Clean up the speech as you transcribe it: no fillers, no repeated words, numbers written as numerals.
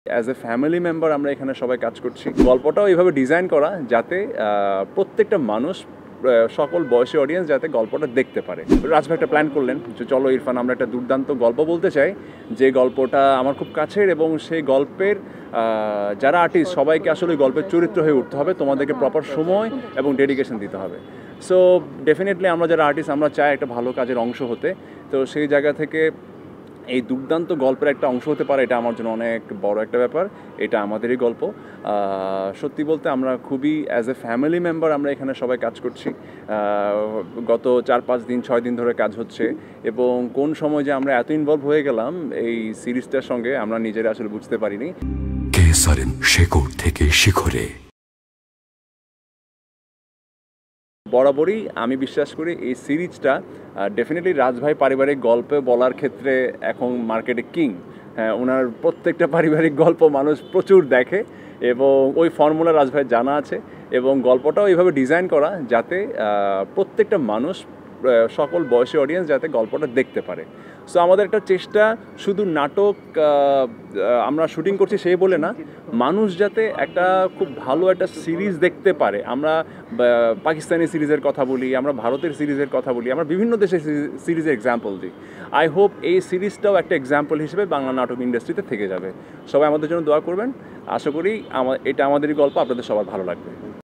As a family member আমরা এখানে সবাই কাজ করছি। গল্পটাও এইভাবে ডিজাইন করা যাতে প্রত্যেকটা মানুষ সকল বয়সী অডিয়েন্স যাতে গল্পটা দেখতে পারে। রাজ ভাই একটা প্ল্যান করলেন যে চলো ইরফান আমরা একটা দুর্দান্ত গল্প বলতে চাই, যে গল্পটা আমার খুব কাছের এবং সেই গল্পের যারা আর্টিস্ট সবাইকে আসলে গল্পের চরিত্র হয়ে উঠতে হবে, তোমাদেরকে প্রপার সময় এবং ডেডিকেশন দিতে হবে। সো ডেফিনেটলি আমরা যারা আর্টিস্ট আমরা চাই একটা ভালো কাজের অংশ হতে। তো সেই জায়গা থেকে এই দুর্দান্ত গল্পের একটা অংশ হতে পারে, এটা আমার জন্য অনেক বড় একটা ব্যাপার। এটা আমাদেরই গল্প। সত্যি বলতে আমরা খুবই অ্যাজ এ ফ্যামিলি মেম্বার আমরা এখানে সবাই কাজ করছি। গত 4-5 দিন 6 দিন ধরে কাজ হচ্ছে এবং কোন সময় যে আমরা এত ইনভলভ হয়ে গেলাম এই সিরিজটার সঙ্গে আমরা নিজেরা আসলে বুঝতে পারিনি। কেসারেন শেকড় থেকে শিখরে। বরাবরই আমি বিশ্বাস করি এই সিরিজটা ডেফিনেটলি রাজভাই পারিবারিক গল্পে বলার ক্ষেত্রে এখন মার্কেটে কিং। হ্যাঁ, ওনার প্রত্যেকটা পারিবারিক গল্প মানুষ প্রচুর দেখে এবং ওই ফর্মুলা রাজভাই জানা আছে এবং গল্পটাও এইভাবে ডিজাইন করা যাতে প্রত্যেকটা মানুষ সকল বয়সী অডিয়েন্স যাতে গল্পটা দেখতে পারে। সো আমাদের একটা চেষ্টা শুধু নাটক আমরা শুটিং করছি সেই বলে না, মানুষ যাতে একটা খুব ভালো একটা সিরিজ দেখতে পারে। আমরা পাকিস্তানি সিরিজের কথা বলি, আমরা ভারতের সিরিজের কথা বলি, আমরা বিভিন্ন দেশের সিরিজের এক্সাম্পল দিই। আই হোপ এই সিরিজটাও একটা এক্সাম্পল হিসেবে বাংলা নাটক ইন্ডাস্ট্রিতে থেকে যাবে। সবাই আমাদের জন্য দোয়া করবেন। আশা করি এটা আমাদেরই গল্প আপনাদের সবার ভালো লাগবে।